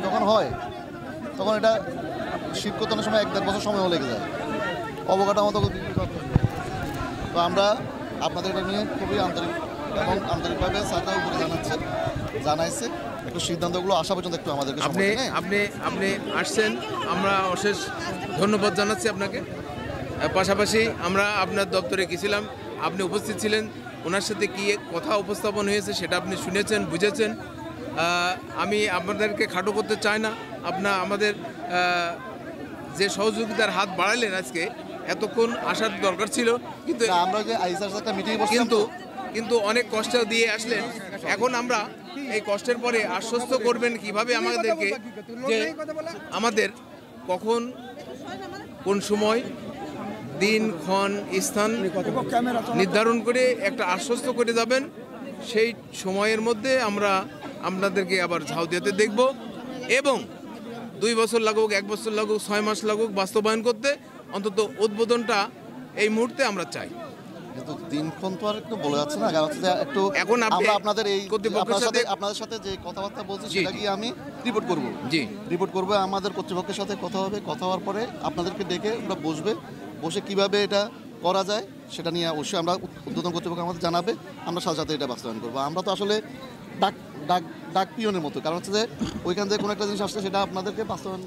যখন হয় তখন এটা শীতকতনের সময় 1-1.5 বছর সময়ও লেগে যায়। অবকাঠামো তো আমরা আপনাদের এটা নিয়ে খুবই আন্তরিকভাবে স্যাররাও উপরে জানাইছে একটু সিদ্ধান্তগুলো আসা পর্যন্ত একটু আমাদেরকে আপনি আসছেন, আমরা অশেষ ধন্যবাদ জানাচ্ছি আপনাকে। পাশাপাশি আমরা আপনার দপ্তরে গেছিলাম, আপনি উপস্থিত ছিলেন, ওনার সাথে কী কথা উপস্থাপন হয়েছে সেটা আপনি শুনেছেন, বুঝেছেন। আমি আপনাদেরকে খাটো করতে চাই না। আমাদের যে সহযোগিতার হাত বাড়ালেন আজকে, এতক্ষণ আসার দরকার ছিল, কিন্তু আমরা যে কিন্তু অনেক কষ্ট দিয়ে আসলেন। এখন আমরা এই কষ্টের পরে আশ্বস্ত করবেন কিভাবে আমাদেরকে, যে আমাদের কখন কোন সময় দিন ক্ষণ স্থান নির্ধারণ করে একটা আশ্বস্ত করে যাবেন। সেই সময়ের মধ্যে আমরা আপনাদেরকে আবার ঝাউদিয়াতে দেখব এবং 2 বছর লাগুক, 1 বছর লাগুক, 6 মাস লাগুক বাস্তবায়ন করতে, অন্তত উদ্বোধনটা এই মুহূর্তে আমরা চাই। দিনক্ষণ তো আর একটু বলে যাচ্ছে না, কারণ একটু এখন আমরা আপনাদের এই আপনাদের সাথে যে কথাবার্তা বলছি সেটা কি আমি রিপোর্ট করব। রিপোর্ট করবো, আমাদের কর্তৃপক্ষের সাথে কথা হবে, কথা হওয়ার পরে আপনাদেরকে ডেকে আমরা বসে কিভাবে এটা করা যায় সেটা নিয়ে অবশ্যই আমরা উদ্বোধন কর্তৃপক্ষ আমাদের জানাবে, আমরা সাথে সাথে এটা বাস্তবায়ন করবো। আমরা তো আসলে ডাক পিয়নের মতো, কারণ হচ্ছে যে ওইখান থেকে কোনো একটা জিনিস আসছে সেটা আপনাদেরকে বাস্তবায়ন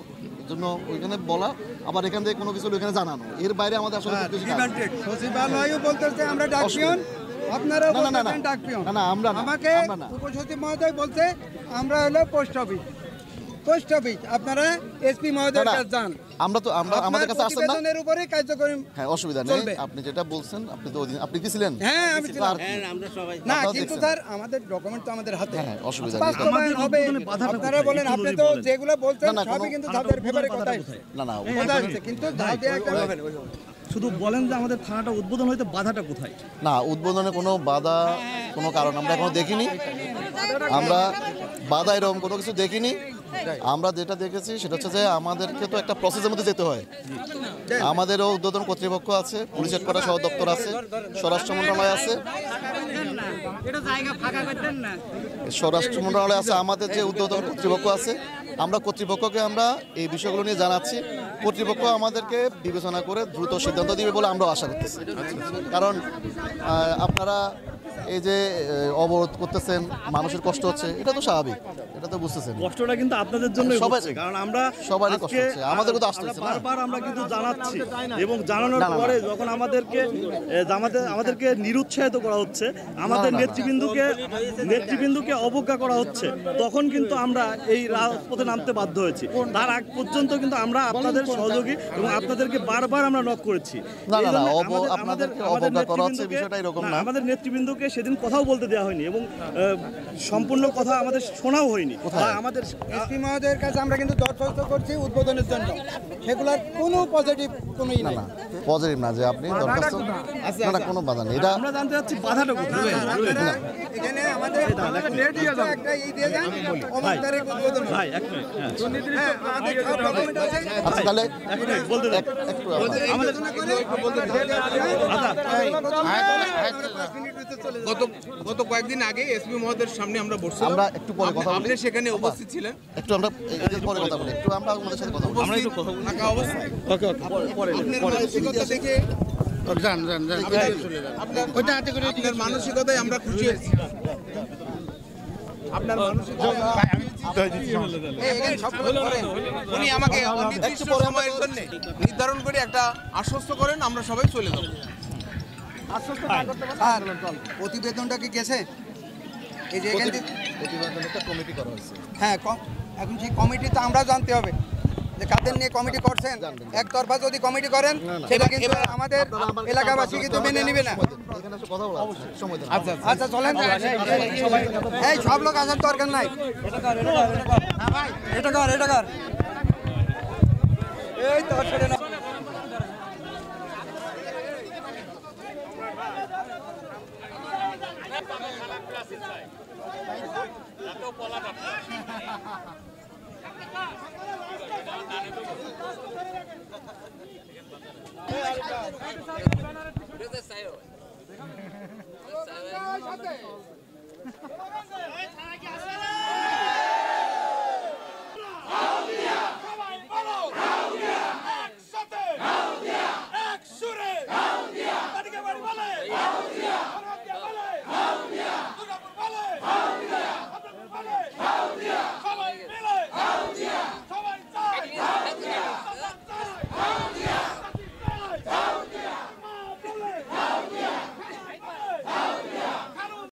জন্য ওইখানে বলা, আবার এখান থেকে কোনো কিছু ওইখানে জানানো, এর বাইরে আমাদের আসলে সচিবালয়ও বলতেছে আমরা ডাক পিয়ন, আপনারা ডাক পিয়ন, আমরা আমাকে উপসচিব মহোদয় বলতে আমরা হলো পোস্ট অফিস, আপনারা এসপি মহোদয়ের কাছে যান। আমরা আমাদের কাছে আসছেন না, এর উপরে কার্যকরী। হ্যাঁ, অসুবিধা নেই, আপনি যেটা বলছেন, আপনি কি ছিলেন? হ্যাঁ, আমি ছিলাম। আমরা সবাই না, কিন্তু স্যার আমাদের ডকুমেন্ট তো আমাদের হাতে। হ্যাঁ, অসুবিধা নেই, হবে। আপনারা বলেন, আপনি তো যেগুলো বলছেন সবই কিন্তু তাদের ফেভারে কথা। না কিন্তু শুধু বলেন যে আমাদের থানাটা উদ্বোধন হইতে বাধাটা কোথায়? না, উদ্বোধনে কোনো বাধা, কোনো কারণ আমরা এখনো দেখিনি। আমরা বাধা এরকম কোনো কিছু দেখিনি। আমরা যেটা দেখেছি সেটা হচ্ছে যে আমাদেরকে তো একটা প্রসেসের মধ্যে যেতে হয়। আমাদেরও উদ্বোধন কর্তৃপক্ষ আছে, পুলিশ হেডকোয়ার্টার সদর দপ্তর আছে, স্বরাষ্ট্র মন্ত্রণালয় আছে, আমাদের যে উদ্বোধন কর্তৃপক্ষ আছে, আমরা কর্তৃপক্ষকে এই বিষয়গুলো নিয়ে জানাচ্ছি। কর্তৃপক্ষ আমাদেরকে বিবেচনা করে দ্রুত সিদ্ধান্ত দিবে বলে আমরাও আশা করতেছি। কারণ আপনারা এই যে অবরোধ করতেছেন, মানুষের কষ্ট হচ্ছে, এটা তো স্বাভাবিক, এটা তো বুঝতেছেন। কষ্টটা কিন্তু আপনাদের জন্য হচ্ছে, কারণ আমরা সবারই কষ্ট হচ্ছে, আমাদেরও তো আসতেছে। বারবার আমরা কিন্তু জানাচ্ছি এবং জানানোর পরে যখন আমাদেরকে নিরুৎসাহিত করা হচ্ছে, আমাদের নেতৃবৃন্দকে অবজ্ঞা করা হচ্ছে, তখন কিন্তু আমরা এই রাজপথে নামতে বাধ্য হয়েছি। তার আগ পর্যন্ত কিন্তু আমরা আপনাদের সহযোগী এবং আপনাদেরকে বারবার আমরা নক করেছি। আমাদের নেতৃবৃন্দকে সেদিন কথাও বলতে দেওয়া হয়নি এবং সম্পূর্ণ কথা আমাদের শোনাও হয়নি। আমাদের এসপি মহোদয়ের কাছে আমরা কিন্তু দরখাস্ত করছি উদ্বোধনের জন্য, সেগুলোর কোনো পজিটিভ কোনোই নাই। পজিটিভ না যে আপনি দরখাস্ত না কোনো বাধা নেই। এটা আমরা জানতে চাচ্ছি বাধাটা কোথায়? এখানে আমাদের একটা এই দিয়ে যান, অমুক তারিখ উদ্বোধন। ভাই এক মিনিট, হ্যাঁ, আমাদের সব ডকুমেন্ট আছে। আচ্ছা তাহলে এক মিনিট বলতে দেন। একটু আমাদের গত কয়েকদিন আগে এসপি মহোদয়ের সামনে আমরা বসছিলাম, আমরা একটু পরে কথা বলি। আপনি সেখানে উপস্থিত ছিলেন, একটু আমরা এদের পরে কথা বলি, একটু আমরা আমাদের সাথে কথা বলি। আমরা একটু কথা থাকা অবস্থায় ওকে ওকে পরে আপনার মানসিকতা দেখে আপনার মানসিকতায় আমরা খুশি হয়েছি। আপনার উনি আমাকে অনির্দিষ্ট সময়ের জন্য নির্ধারণ করে একটা আশ্বস্ত করেন, আমরা সবাই চলে যাব। স্যার, প্রতিবেদনটা কি গেছে? এই যে এখান থেকে প্রতিবেদনটা কমিটি করা হয়েছে। হ্যাঁ, এখন সেই কমিটি তো আমরাও জানতে হবে যে কাদের নিয়ে কমিটি করছেন। একতরফা যদি কমিটি করেন সেটা কিন্তু আমাদের এলাকাবাসী কিন্তু মেনে নিবে না। এখানে এসে কথা বলা আছে, সময় দেন। আচ্ছা চলেন, এই সব লোক আসার দরকার নাই। এটা কর এই তো ছেড়ে না। সাথে